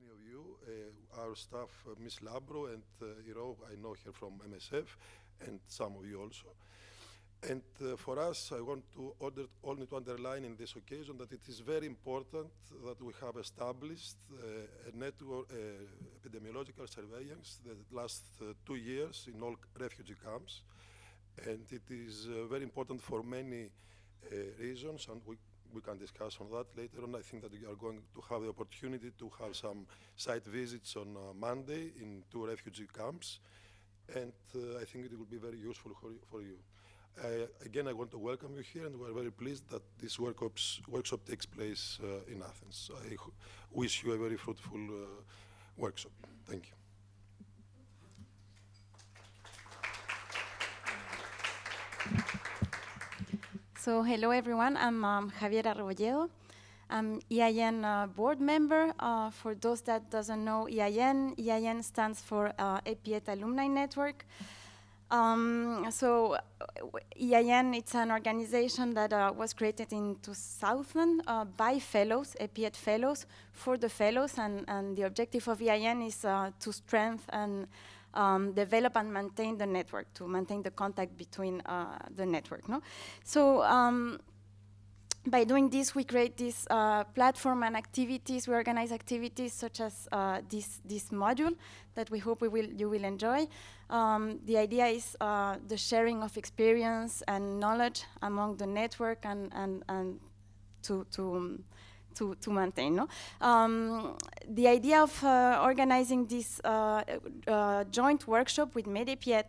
many of you. Our staff, Ms. Labro and Iro, I know her from MSF, and some of you also. And for us, I want to only to underline in this occasion that it is very important that we have established a network, epidemiological surveillance the last 2 years in all refugee camps. And it is very important for many reasons, and we can discuss on that later on. I think that we are going to have the opportunity to have some site visits on Monday in 2 refugee camps, and I think it will be very useful for you. Again, I want to welcome you here, and we're very pleased that this workshop takes place in Athens. I wish you a very fruitful workshop. Thank you. So hello everyone, I'm Javiera Rebolledo. I'm EIN board member. For those that doesn't know EIN stands for MediPIET Alumni Network. EIN, it's an organization that was created in 2000 by fellows, MediPIET fellows, for the fellows, and the objective of EIN is to strengthen and develop and maintain the network, to maintain the contact between the network. No? So by doing this, we create this platform and activities. We organize activities such as this module that we hope you will enjoy. The idea is the sharing of experience and knowledge among the network and to maintain. No? The idea of organizing this joint workshop with MediPIET,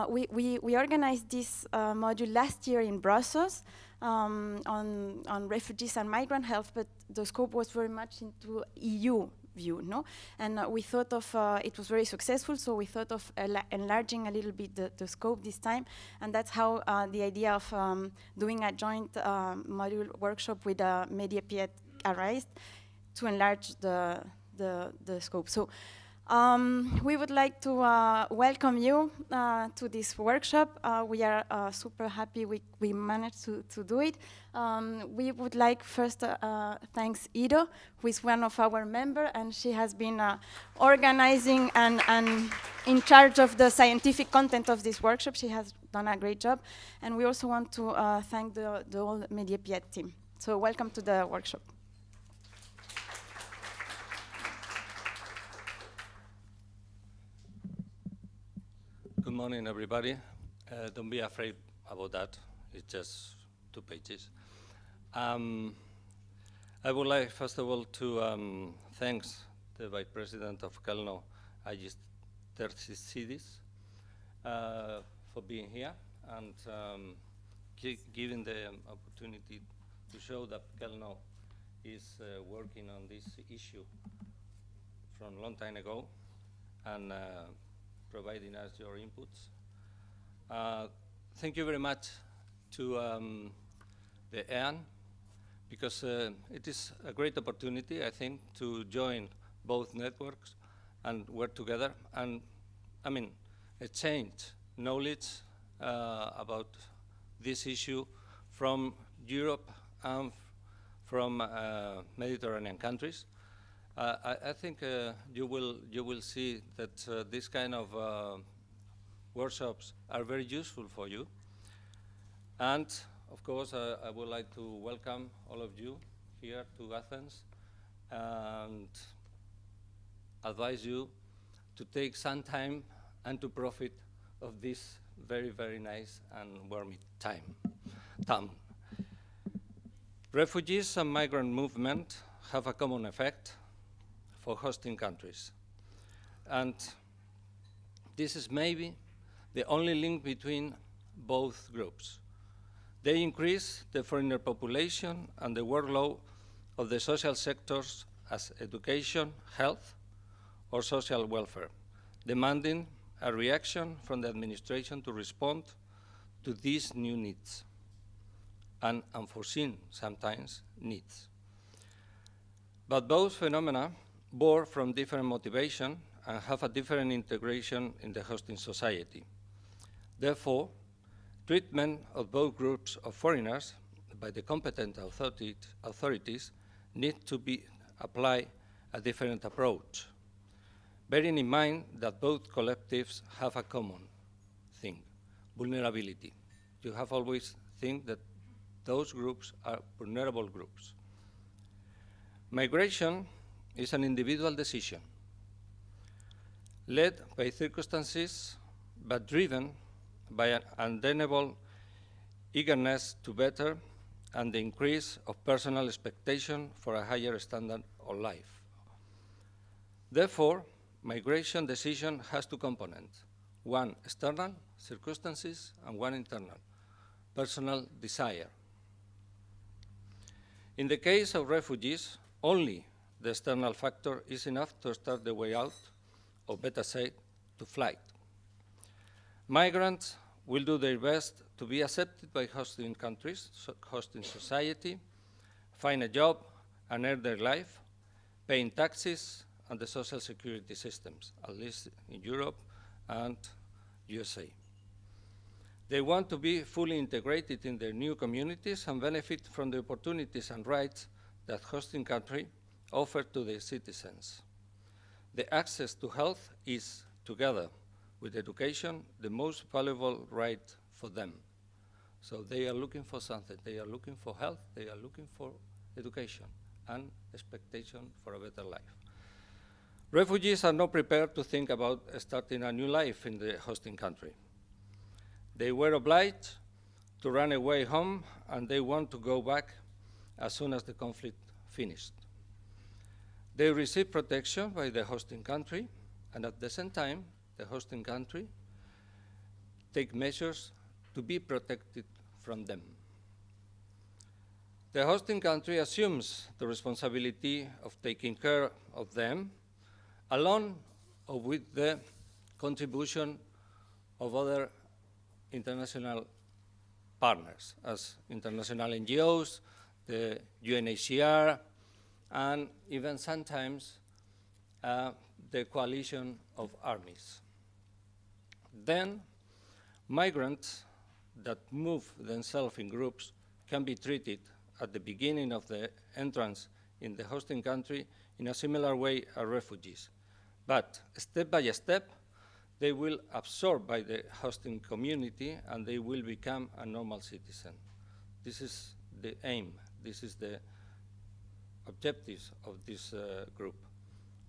we organized this module last year in Brussels on refugees and migrant health, but the scope was very much into EU view, no? And we thought of, it was very successful, so we thought of enlarging a little bit the scope this time, and that's how the idea of doing a joint module workshop with MediPIET arose, to enlarge the scope. So we would like to welcome you to this workshop. We are super happy we managed to do it. We would like first thanks Ido, who is one of our members, and she has been organizing and in charge of the scientific content of this workshop. She has done a great job. And we also want to thank the whole MediPIET team. So welcome to the workshop. Good morning, everybody. Don't be afraid about that. It's just 2 pages. I would like, first of all, to thank the Vice President of Kelno, Agis Terzisidis, for being here and giving the opportunity to show that Kelno is working on this issue from a long time ago, and providing us your inputs. Thank you very much to the EAN, because it is a great opportunity, I think, to join both networks and work together and, I mean, exchange knowledge about this issue from Europe and from Mediterranean countries. I think you will see that this kind of workshops are very useful for you. And of course, I would like to welcome all of you here to Athens and advise you to take some time and to profit of this very, very nice and warm time. Refugees and migrant movement have a common effect for hosting countries. And this is maybe the only link between both groups. They increase the foreigner population and the workload of the social sectors as education, health, or social welfare, demanding a reaction from the administration to respond to these new needs, and unforeseen, sometimes, needs. But both phenomena born from different motivation and have a different integration in the hosting society. Therefore, treatment of both groups of foreigners by the competent authorities need to be applied a different approach, bearing in mind that both collectives have a common thing, vulnerability. You have always think that those groups are vulnerable groups. Migration is an individual decision, led by circumstances, but driven by an undeniable eagerness to better and the increase of personal expectation for a higher standard of life. Therefore, migration decision has two components, one external, circumstances, and one internal, personal desire. In the case of refugees, only the external factor is enough to start the way out, or better said, to flight. Migrants will do their best to be accepted by hosting countries, hosting society, find a job and earn their life, paying taxes and the social security systems, at least in Europe and USA. They want to be fully integrated in their new communities and benefit from the opportunities and rights that hosting country offer to their citizens. The access to health is, together with education, the most valuable right for them. So they are looking for something. They are looking for health, they are looking for education and expectation for a better life. Refugees are not prepared to think about starting a new life in the hosting country. They were obliged to run away home, and they want to go back as soon as the conflict finished. They receive protection by the hosting country, and at the same time, the hosting country take measures to be protected from them. The hosting country assumes the responsibility of taking care of them, along or with the contribution of other international partners, as international NGOs, the UNHCR, and even sometimes the coalition of armies. Then, migrants that move themselves in groups can be treated at the beginning of the entrance in the hosting country in a similar way as refugees. But step by step, they will absorb by the hosting community and they will become a normal citizen. This is the aim. This is the objectives of this group.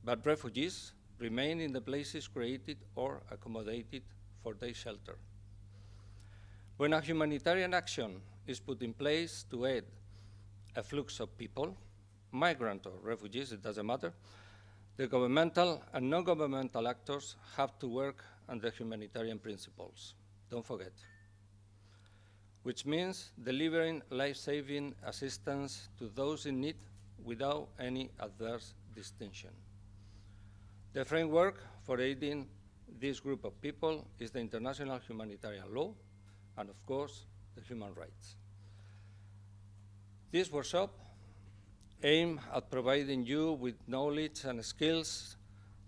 But refugees remain in the places created or accommodated for their shelter. When a humanitarian action is put in place to aid a flux of people, migrant or refugees, it doesn't matter, the governmental and non-governmental actors have to work under humanitarian principles. Don't forget. Which means delivering life-saving assistance to those in need without any adverse distinction. The framework for aiding this group of people is the international humanitarian law and, of course, the human rights. This workshop aims at providing you with knowledge and skills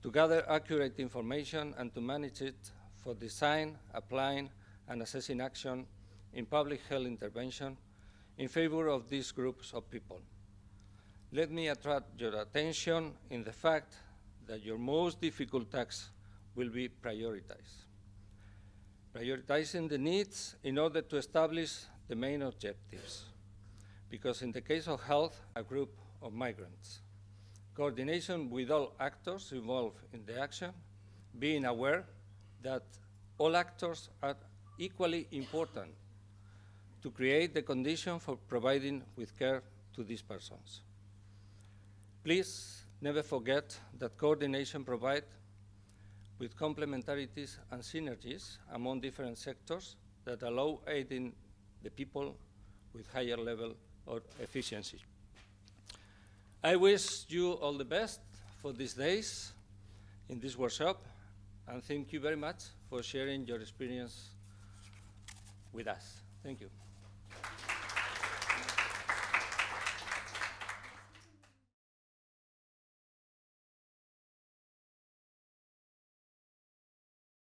to gather accurate information and to manage it for design, applying, and assessing action in public health intervention in favor of these groups of people. Let me attract your attention in the fact that your most difficult task will be prioritized. Prioritizing the needs in order to establish the main objectives. Because in the case of health, a group of migrants. Coordination with all actors involved in the action, being aware that all actors are equally important to create the condition for providing with care to these persons. Please never forget that coordination provides with complementarities and synergies among different sectors that allow aiding the people with higher level of efficiency. I wish you all the best for these days in this workshop, and thank you very much for sharing your experience with us. Thank you.